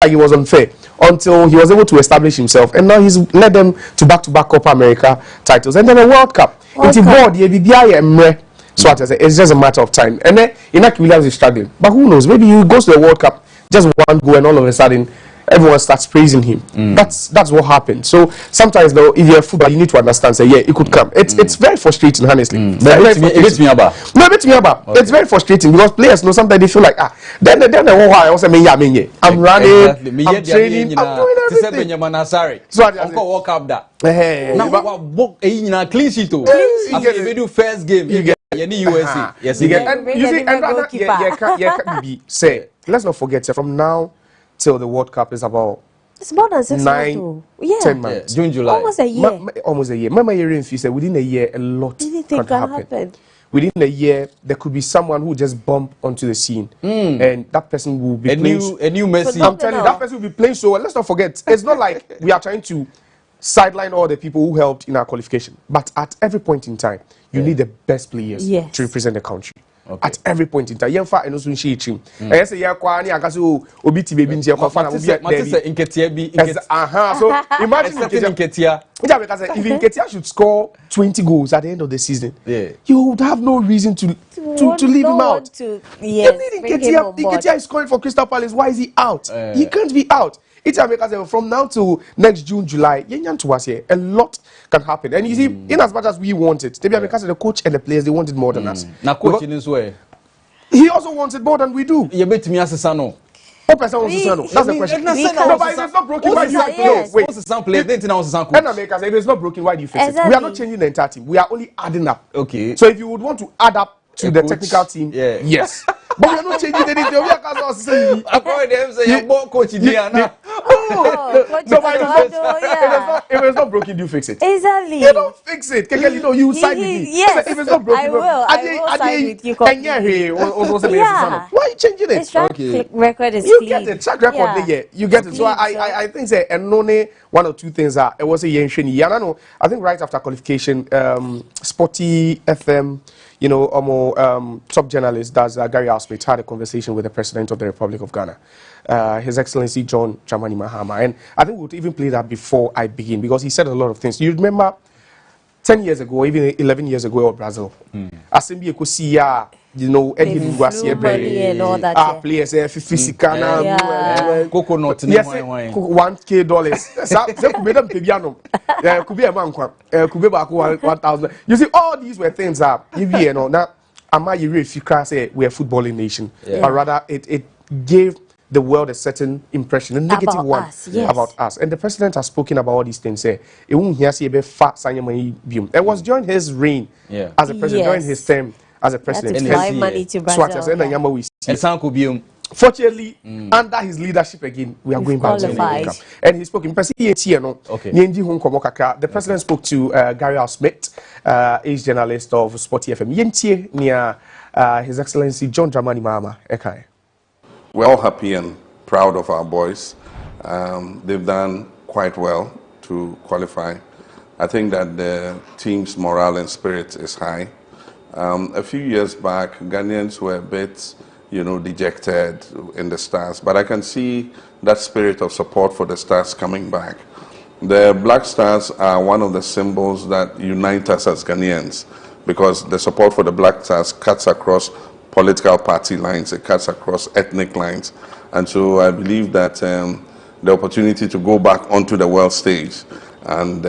like it was unfair until he was able to establish himself, and now he's led them to back-to-back Copa America titles and then a World Cup. It's board, so it's just a matter of time. And then Inaki Williams is struggling, but who knows? Maybe he goes to the World Cup, just one go, and all of a sudden everyone starts praising him. That's what happened. So sometimes though, if you're a footballer, you need to understand. Say, yeah, it could come. It's very frustrating, honestly. It's very frustrating because players know sometimes they feel like then I also mean I'm running, I'm training, I'm doing everything. So I just World Cup that. Now clean sheet too. After we do first game, you get USA. Yes, you get. And you see, and say, let's not forget from now till the World Cup is about it's more than 6 months. 10 months. June, July. Almost a year. Almost a year. Mama Yerin said within a year a lot can happen. Within a year there could be someone who just bump onto the scene and that person will be a new Messi. I'm telling you, that person will be playing so well. Let's not forget, it's not like we are trying to sideline all the people who helped in our qualification, but at every point in time you need the best players to represent the country. Okay. At every point in time, and also she team. I say obiti baby ntia so imagine if Nketia should score 20 goals at the end of the season, you would have no reason to leave him out. Nketia is scoring for Crystal Palace. Why is he out? He can't be out. From now to next June, July, a lot can happen. And you see, in as much as we want it, because the coach and the players, they wanted more than us. Now, coach in his way. He also wanted more than we do. You bet me as a son. What person wants to say no? That's the question. No, but if it's not broken, why do you fix it? No, wait. What's the sound player? Then I was a if it's not broken, why do you fix it? We are not changing the entire team. We are only adding up. Okay. So if you would want to add up to the technical team, yes. But we are not changing anything. We are saying, coach if it's not broken, you fix it. Exactly. You don't fix it. You side with me. Yes. If it's not broken, I will side with you. Why are you changing it? Track record is you clean. Get it. Track record there. You get it. So I think say and only one or two things are it was a yenshini. I think right after qualification, Sporty FM, top journalist Gary Alsmith had a conversation with the President of the Republic of Ghana, His Excellency John Dramani Mahama, and I think we would even play that before I begin because he said a lot of things. You remember 10 years ago, even 11 years ago, in Brazil, Assembly Ecosia, Eddie Guasia, players, physical, coconut, $1K. Could be a man, could be back 1,000. You see, all these were things that, now, if you say we're a footballing nation, but rather it gave the world a certain impression, a negative about one about us. And the president has spoken about all these things. It was during his reign as a president, during his term as a president. To fly money to Brazil. Fortunately, under his leadership again, we are going back to the World Cup. And he spoke in person. The president spoke to Gary Alsmith, age journalist of Sporty FM. Near His Excellency John Dramani Mahama. We're all happy and proud of our boys. They've done quite well to qualify. I think that the team's morale and spirit is high. A few years back, Ghanaians were a bit, dejected in the Stars, but I can see that spirit of support for the Stars coming back. The Black Stars are one of the symbols that unite us as Ghanaians because the support for the Black Stars cuts across political party lines, it cuts across ethnic lines. And so I believe that the opportunity to go back onto the world stage and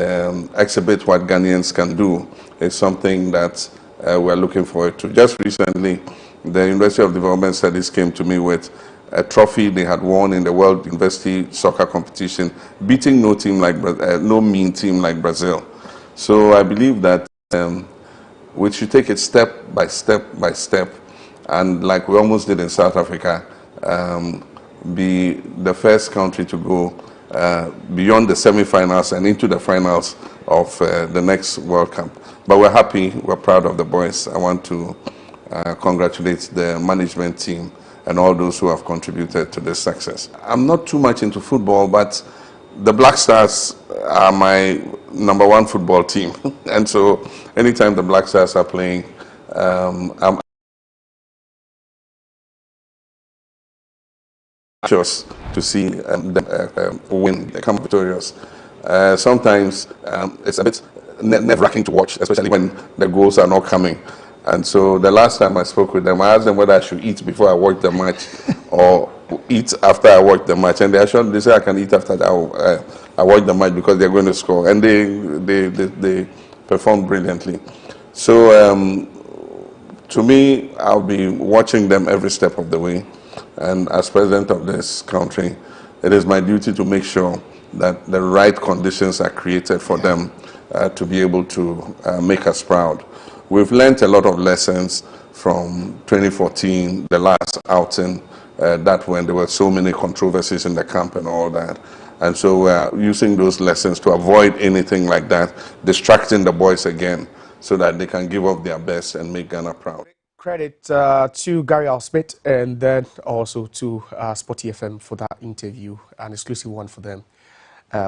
exhibit what Ghanaians can do is something that we're looking forward to. Just recently, the University of Development Studies came to me with a trophy they had won in the World University Soccer Competition, beating no mean team like Brazil. So I believe that we should take it step by step by step, and like we almost did in South Africa, be the first country to go beyond the semi-finals and into the finals of the next World Cup. But we're happy, we're proud of the boys. I want to congratulate the management team and all those who have contributed to this success. I'm not too much into football, but the Black Stars are my #1 football team. And so anytime the Black Stars are playing, I'm anxious to see them win, become victorious. Sometimes it's a bit nerve-wracking to watch, especially when the goals are not coming. And so the last time I spoke with them, I asked them whether I should eat before I watch the match or eat after I watch the match. And they say I can eat after I watch the match because they're going to score. And they performed brilliantly. So to me, I'll be watching them every step of the way. And as president of this country, it is my duty to make sure that the right conditions are created for them to be able to make us proud. We've learned a lot of lessons from 2014, the last outing, that when there were so many controversies in the camp and all that. And so we're using those lessons to avoid anything like that, distracting the boys again so that they can give up their best and make Ghana proud. Credit to Gary Al Smith and then also to Sporty FM for that interview, an exclusive one for them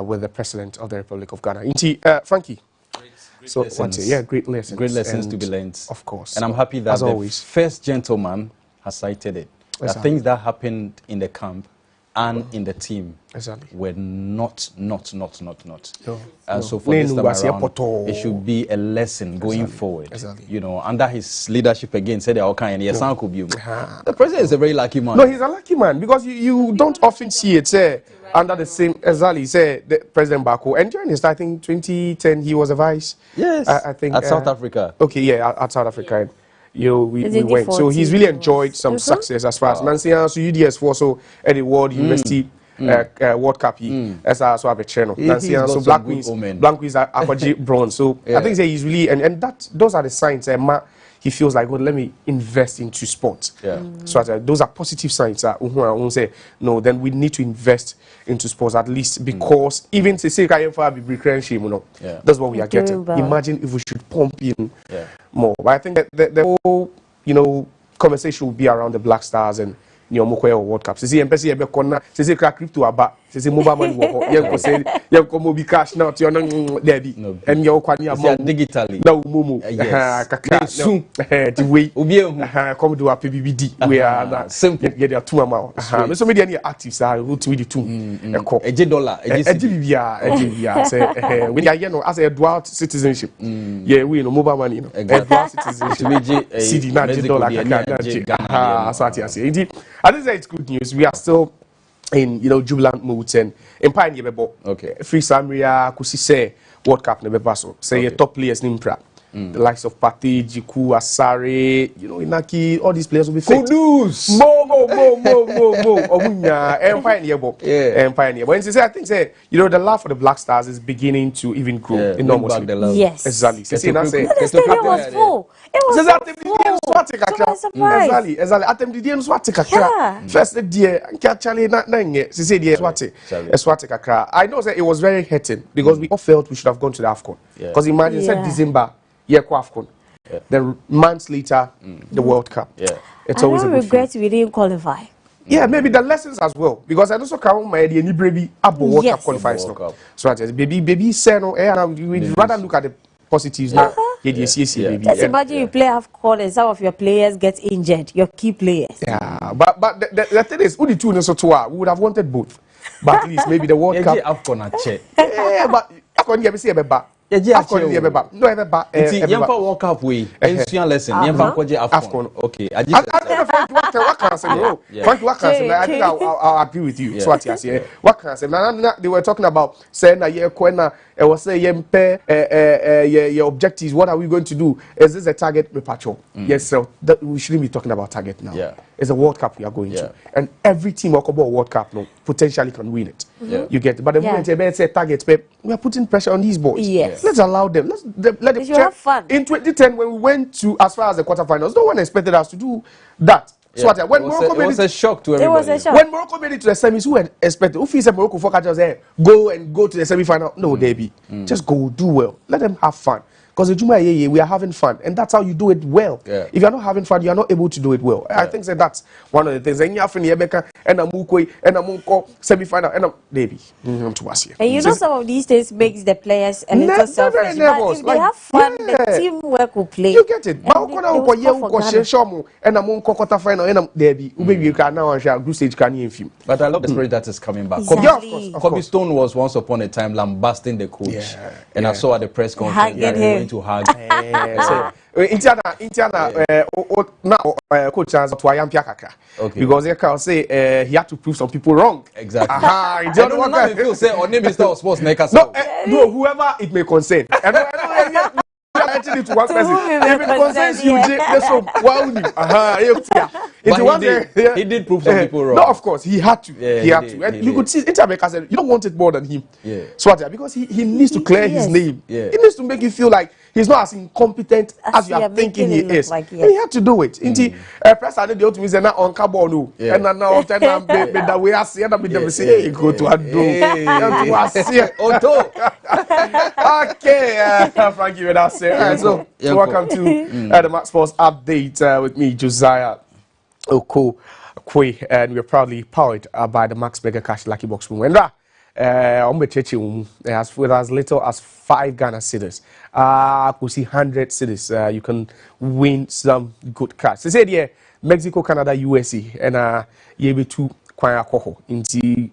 with the President of the Republic of Ghana. Frankie. Great lessons. Great lessons. Great lessons to be learned. Of course. And I'm happy that the first gentleman has cited it. The things that happened in the camp and in the team were not. So for this time around, it should be a lesson going forward. You know, under his leadership again, said the president is a very lucky man. No, he's a lucky man because you don't often see it under the same, say the President Bako. And during his, I think 2010, he was a vice. Yes, I think at South Africa. Okay, yeah, at South Africa. We went. So he's really enjoyed some success as far as Nancy so UDS for so at the World University World Cup as I have a channel. Nancy so Black Queens are bronze. So I think he's really and that those are the signs he feels like, well, let me invest into sports. So those are positive signs say no, then we need to invest into sports at least because even to say that's what we are getting. Imagine if we should pump in more. But I think that the whole conversation will be around the Black Stars and World Cup. See, see, crypto about, see, mobile money, you go mobile cash now, you're not Debbie, and you're digitally. No, Mumu, soon, the way, come to a PBBD, we are simple, get their 2 amounts. So many actives are who to the 2 $1, say, when you as a dual citizenship, we know mobile money, dual citizenship, CD, $1, I think it's good news. We are still in jubilant mood and Empire Nebebo. Free Samria Kusi say World Cup Nebebaso. Say top players Nimpra. The likes of Pati, Jiku, Asare, Inaki, all these players will be fit. Kudus! Mo. Empire Nebo. Empire Nebo. And I think the love for the Black Stars is beginning to even grow enormously. Yes. Exactly. The stadium was full. It was Exactly. At them the Swati first dear actually not Swati. I know that it was very hurting because we all felt we should have gone to the AFCON. Because imagine said December, AFCON. Then months later, the World Cup. It's always a good regret we didn't qualify. Yeah, maybe the lessons as well. Because I also count my idea any baby abo World Cup qualifiers. So baby say no, we'd rather look at the positives now. Just imagine you play AFCON and some of your players get injured, your key players. Yeah, but the thing is, only 2 we would have wanted both. But at least maybe the World Cup. Yeah, but AFCON you see a back. AFCON no ever back. Yampa World Cup we. Ensuing lesson. Yampa koje AFCON. Okay. I think I'll agree with you. So what you say? What can I say? Now they were talking about saying that it was say your objectives. What are we going to do? Is this a target repatriation? Yes, so we shouldn't be talking about target now. It's a World Cup we are going to, and every team about World Cup potentially can win it. You get it. But the moment they say target, we are putting pressure on these boys. Let's allow them. Let them have fun. In 2010, when we went to as far as the quarterfinals, no one expected us to do that. So when Morocco it was a shock to everybody. It was a shock. When Morocco made it to the semis, who had expected? Who feels that Morocco for just go to the semi-final? No, Debbie. Just go, do well. Let them have fun. Because we are having fun, and that's how you do it well. Yeah. If you're not having fun, you are not able to do it well. I think that that's one of the things. And you have and a mukoi and a munko semi-final and a baby. And you know, some of these things makes the players a little selfish. But if they have fun, the teamwork will play. You get it. But and and a munko final and a baby. You can now group stage can you film. But I love the spirit that is coming back. Exactly. Yeah, of course. Kobe Stone was once upon a time lambasting the coach, and I saw at the press conference that he went to hug. Coach has to Okay. because they can say he had to prove some people wrong. Exactly. I don't know if you say on name Mr. of Sports Necker. No, whoever it may concern. Actually, to one person. If it concerns you, he did prove some people wrong. No, of course, he had to. Yeah, he had to. And you could see Intermaker said, you don't want it more than him. Yeah. Swat, because he needs to clear his name. Yeah. He needs to make you feel like he's not as incompetent as you are thinking he is. Like, and he had to do it. Press and the ultimate is not on carbon. And now the way I see it, I'm say, go to a do. Okay, Frankie, with us. So welcome to the Max Sports Update with me, Josiah Oko Kwe, and we're proudly powered by the Max Mega Cash Lucky Box Room. As with as little as 5 Ghana cedis, could see 100 cedis. You can win some good cash. They said yeah, Mexico, Canada, USA, and you be 2 kwaya koho into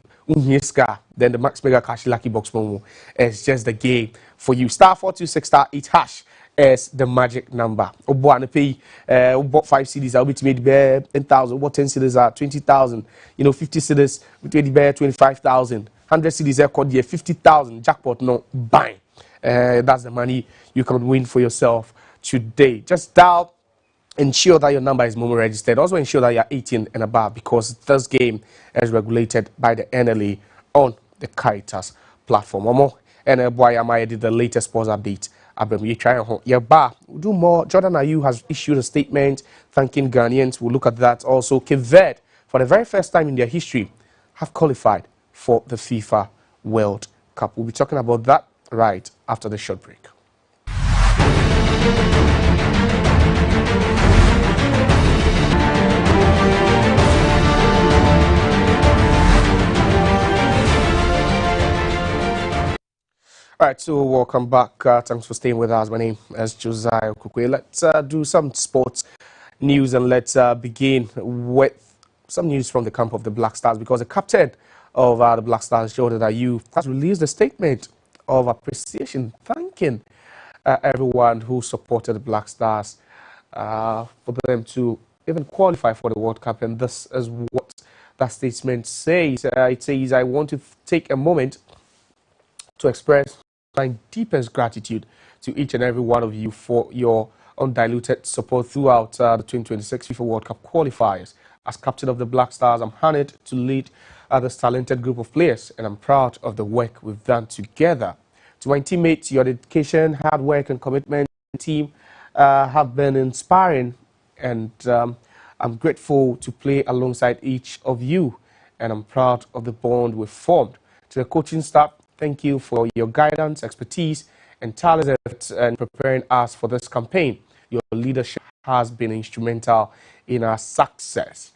then the Max Mega Cash Lucky Box Room is just the game for you. *426*8# is the magic number. Obo pay bought 5 CDs, I'll be to make the 10,000. What 10 CDs are 20,000. 50 CDs between the bear 25,000. 100 CDs are called 50,000. Jackpot no bang. That's the money you can win for yourself today. Just dial. Ensure that your number is Momo registered. Also ensure that you're 18 and above, because this game is regulated by the NLA on the Caritas platform. Momo and boy, I did the latest sports update. You try your bar. We'll do more. Jordan Ayew has issued a statement thanking Ghanaians. We'll look at that. Also, Verde, for the very first time in their history, have qualified for the FIFA World Cup. We'll be talking about that right after the short break. All right, so welcome back. Thanks for staying with us. My name is Josiah Kukwe. Let's do some sports news, and let's begin with some news from the camp of the Black Stars, because the captain of the Black Stars, Jordan Ayew, has released a statement of appreciation, thanking everyone who supported the Black Stars for them to even qualify for the World Cup. And this is what that statement says. It says, I want to take a moment to express my deepest gratitude to each and every one of you for your undiluted support throughout the 2026 FIFA World Cup qualifiers. As captain of the Black Stars, I'm honored to lead this talented group of players, and I'm proud of the work we've done together. To my teammates, your dedication, hard work, and commitment team have been inspiring, and I'm grateful to play alongside each of you, and I'm proud of the bond we've formed. To the coaching staff, thank you for your guidance, expertise, and tireless efforts in preparing us for this campaign. Your leadership has been instrumental in our success.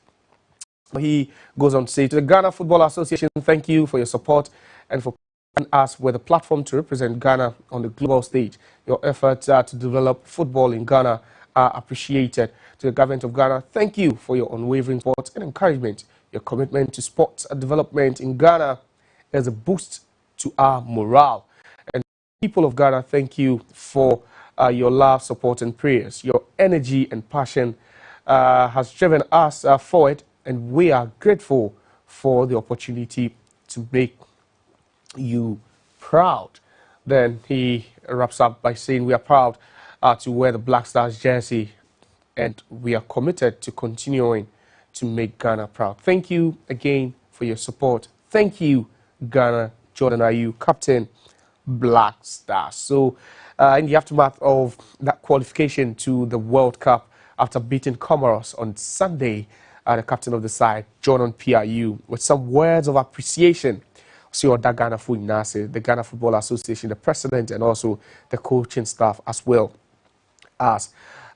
He goes on to say, to the Ghana Football Association, thank you for your support and for providing us with a platform to represent Ghana on the global stage. Your efforts to develop football in Ghana are appreciated. To the government of Ghana, thank you for your unwavering support and encouragement. Your commitment to sports development in Ghana is a boost to our morale. And people of Ghana, thank you for your love, support, and prayers. Your energy and passion has driven us forward, and we are grateful for the opportunity to make you proud. Then he wraps up by saying, we are proud to wear the Black Stars jersey, and we are committed to continuing to make Ghana proud. Thank you again for your support. Thank you, Ghana. Jordan Ayew, captain, Black Stars. So in the aftermath of that qualification to the World Cup, after beating Comoros on Sunday, the captain of the side, Jordan P. Ayew, with some words of appreciation, Sioda Ghana Football, the Ghana Football Association, the president, and also the coaching staff as well as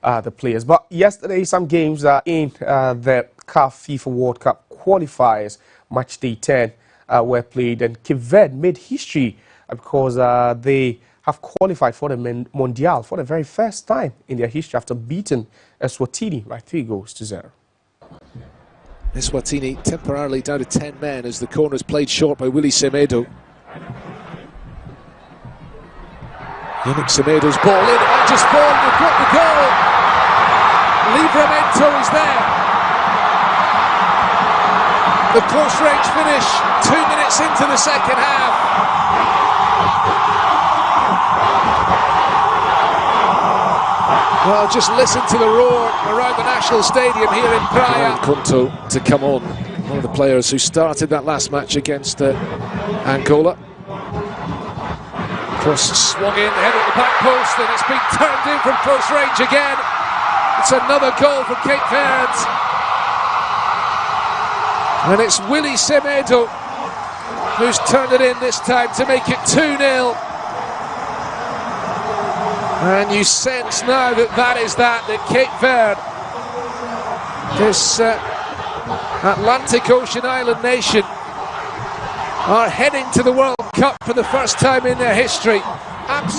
the players. But yesterday, some games in the CAF FIFA World Cup qualifiers, match day 10, were played, and Cape Verde made history because they have qualified for the Mondial for the very first time in their history after beating Eswatini by 3-0. Eswatini temporarily down to 10 men as the corner is played short by Willie Semedo. Yannick Semedo's ball in, and just ball, they've got the goal. Livramento is there. The close range finish, 2 minutes into the second half. Well, just listen to the roar around the National Stadium here in Praia. Conto to come on, one of the players who started that last match against Angola. Cross swung in, head at the back post, and it's been turned in from close range again. It's another goal for Cape Verde. And it's Willie Semedo who's turned it in this time to make it 2-0. And you sense now that Cape Verde, this Atlantic Ocean island nation, are heading to the World Cup for the first time in their history.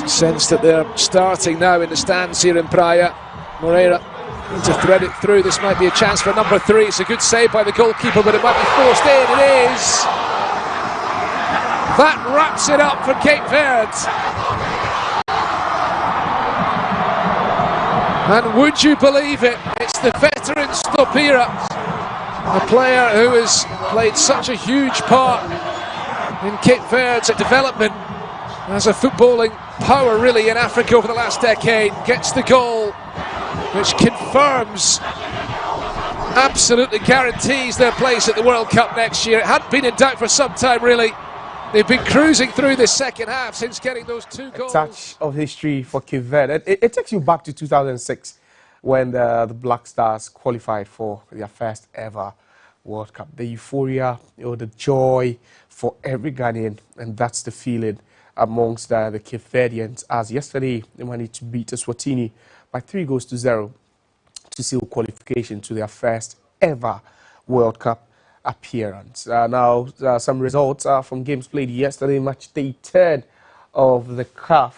Sense that they're starting now in the stands here in Praia. Moreira need to thread it through. This might be a chance for number 3. It's a good save by the goalkeeper, but it might be forced in. It is. That wraps it up for Cape Verde. And would you believe it, it's the veteran Stopira, a player who has played such a huge part in Cape Verde's development as a footballing power really in Africa over the last decade, gets the goal which confirms, absolutely guarantees their place at the World Cup next year. It hadn't been in doubt for some time really. They've been cruising through this second half since getting those 2 goals. A touch of history for Cape Verde. It takes you back to 2006 when the Black Stars qualified for their first ever World Cup. The euphoria, the joy for every Ghanaian, and that's the feeling amongst the Cape Verdeans, as yesterday they managed to beat Eswatini by 3-0 to seal qualification to their first ever World Cup appearance. Now, some results from games played yesterday, match day 10 of the CAF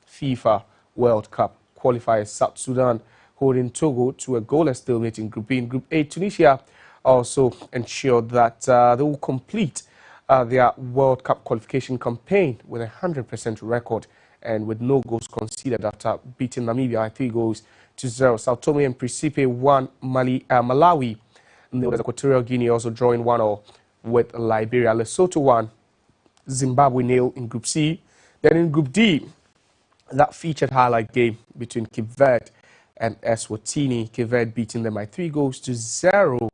FIFA World Cup qualifiers. South Sudan holding Togo to a goalless stalemate in Group B. In Group A, Tunisia also ensured that they will complete their World Cup qualification campaign with a 100% record and with no goals conceded after beating Namibia by 3-0. Sao Tome and Principe won Malawi. And there was Equatorial Guinea also drawing 1-0 with Liberia. Lesotho won, Zimbabwe 0 in Group C. Then in Group D, that featured highlight game between Cape Verde and Eswatini. Cape Verde beating them by 3-0,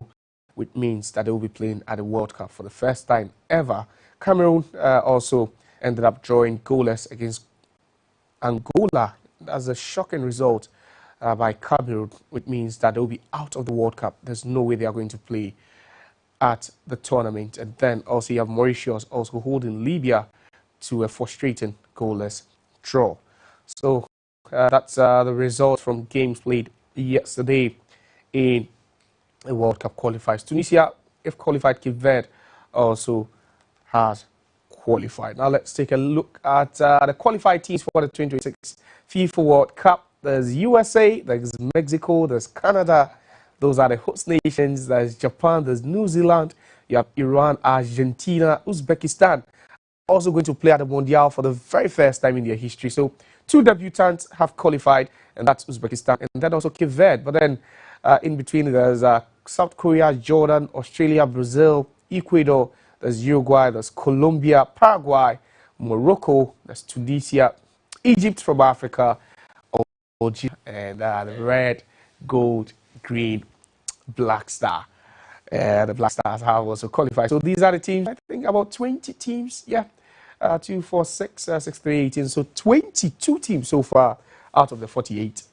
which means that they will be playing at the World Cup for the first time ever. Cameroon also ended up drawing goalless against Angola. That's a shocking result by Cameroon, which means that they'll be out of the World Cup. There's no way they are going to play at the tournament. And then also you have Mauritius also holding Libya to a frustrating goalless draw. So that's the result from games played yesterday in the World Cup qualifiers. Tunisia, if qualified, Cape Verde also has qualified. Now let's take a look at the qualified teams for the 2026 FIFA World Cup. There's USA, there's Mexico, there's Canada. Those are the host nations. There's Japan, there's New Zealand. You have Iran, Argentina, Uzbekistan. Also going to play at the Mondial for the very first time in their history. So 2 debutants have qualified, and that's Uzbekistan. And then also Cape Verde. But then in between, there's South Korea, Jordan, Australia, Brazil, Ecuador. There's Uruguay, there's Colombia, Paraguay, Morocco, there's Tunisia, Egypt from Africa, and the red, gold, green, black star. The Black Stars have also qualified. So these are the teams, I think about 20 teams. Yeah, 2, 4, 6, 6, 3, 18. So 22 teams so far out of the 48.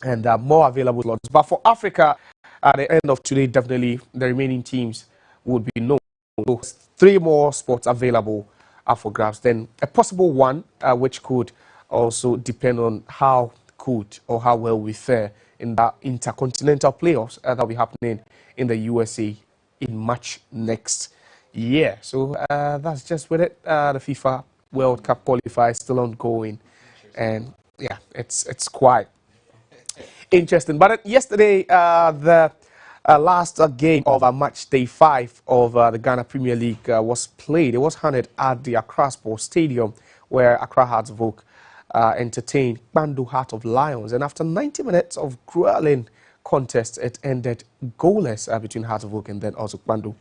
And more available slots. But for Africa, at the end of today, definitely the remaining teams would be known. So 3 more spots available up for grabs. Then a possible one, which could also depend on how good or how well we fare in that intercontinental playoffs that will be happening in the USA in March next year. So that's just with it. The FIFA World Cup qualifiers still ongoing, and yeah, it's quite interesting. But yesterday, the last game of match day 5 of the Ghana Premier League was played. It was handed at the Accra Sports Stadium, where Accra Hearts of Oak entertained Bandu Heart of Lions. And after 90 minutes of grueling contest, it ended goalless between Heart of Oak and then also Bandu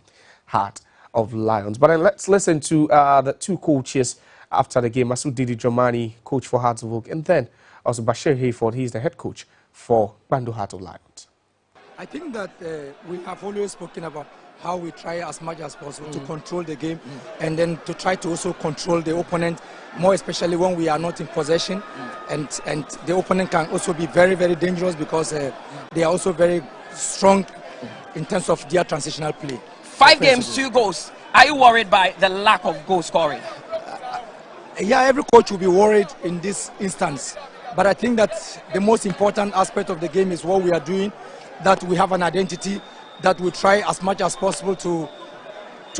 Heart of Lions. But then let's listen to the two coaches after the game. Masud Didi Dramani, coach for Hearts of Oak, and then also Bashir Hayford, he's the head coach for Bandu Heart of Lions. I think that we have always spoken about how we try as much as possible to control the game and then to try to also control the opponent, more especially when we are not in possession. And the opponent can also be very, very dangerous because they are also very strong in terms of their transitional play. 5 games, 2 goals. Are you worried by the lack of goal scoring? Yeah, every coach will be worried in this instance. But I think that the most important aspect of the game is what we are doing, that we have an identity, that we try as much as possible to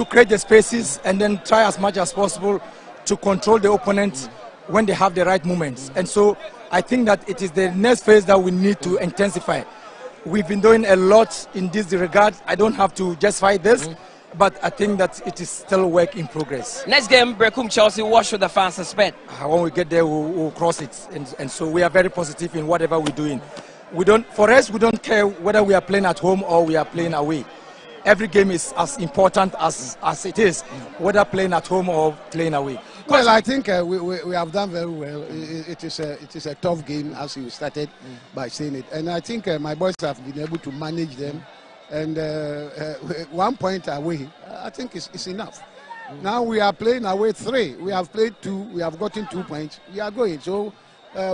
create the spaces and then try as much as possible to control the opponent when they have the right moments. And so I think that it is the next phase that we need to intensify. We've been doing a lot in this regard. I don't have to justify this, but I think that it is still a work in progress. Next game, Brecum Chelsea, what should the fans expect? When we get there, we'll cross it. And so we are very positive in whatever we're doing. For us, we don't care whether we are playing at home or we are playing away. Every game is as important as it is, whether playing at home or playing away. Well, I think we have done very well. It is a tough game, as you started by saying it. And I think my boys have been able to manage them. And 1 point away, I think it's enough. Now we are playing away 3. We have played 2. We have gotten 2 points. We are going. So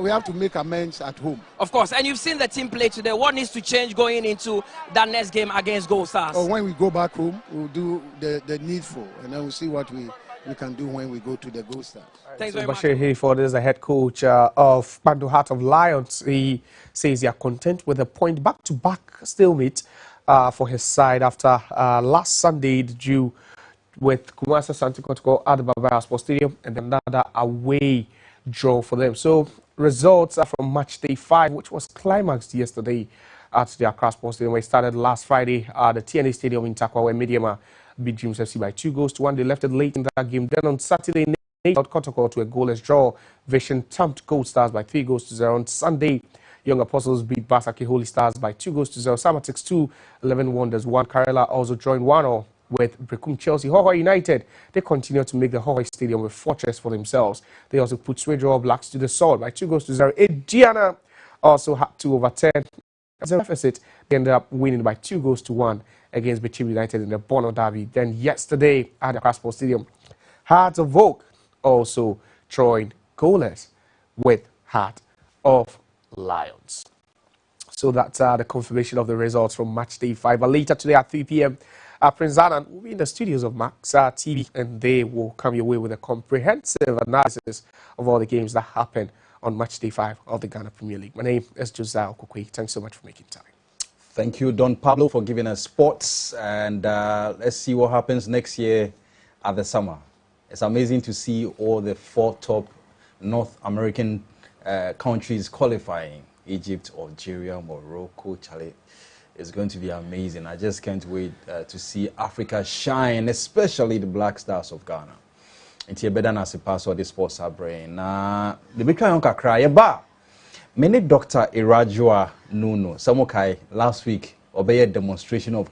we have to make amends at home. Of course. And you've seen the team play today. What needs to change going into that next game against Gold Stars? Oh, when we go back home, we'll do the needful. And then we'll see what we can do when we go to the Gold Stars. Thanks very much. Bashir Hayford is the head coach of Bandu Heart of Lions. He says they are content with a point back-to-back stalemate for his side after last Sunday the due with Kumasi Santi Kotoko at the Baba Sports Stadium and another away draw for them. So results are from match day 5, which was climaxed yesterday at the Accra Sports Stadium, where it started last Friday at the TNA Stadium in Takwa, where Mediama beat Dreams FC by 2 goals to 1. They left it late in that game. Then on Saturday, out Kotoko to a goalless draw. Vision thumped Gold Stars by 3 goals to 0. On Sunday, Young Apostles beat Basaki Holy Stars by 2 goals to 0. Samatics 2, 11 Wonders 1. Karela also joined 1-0 with Brecum Chelsea. Hohoi United, they continue to make the Hohoi Stadium a fortress for themselves. They also put Swedro Blacks to the sword by 2 goals to 0. Diana also had to overturn as a deficit. They ended up winning by 2 goals to 1 against Bichibi United in the Bono Derby. Then yesterday at the Accra Sports Stadium, Heart of Oak also joined goalless with Heart of Lions. So that's the confirmation of the results from match day 5. But later today at 3 p.m., Prince Zanan will be in the studios of Max TV, and they will come your way with a comprehensive analysis of all the games that happen on match day 5 of the Ghana Premier League. My name is Josiah. Thanks so much for making time. Thank you, Don Pablo, for giving us sports, and let's see what happens next year at the summer. It's amazing to see all the 4 top North American countries qualifying: Egypt, Algeria, Morocco, Chile. It's going to be amazing. I just can't wait to see Africa shine, especially the Black Stars of Ghana. It's better than pass all the sports are brain. The big young cry ba. Many Dr. Irajua Nuno Samokai last week obeyed demonstration of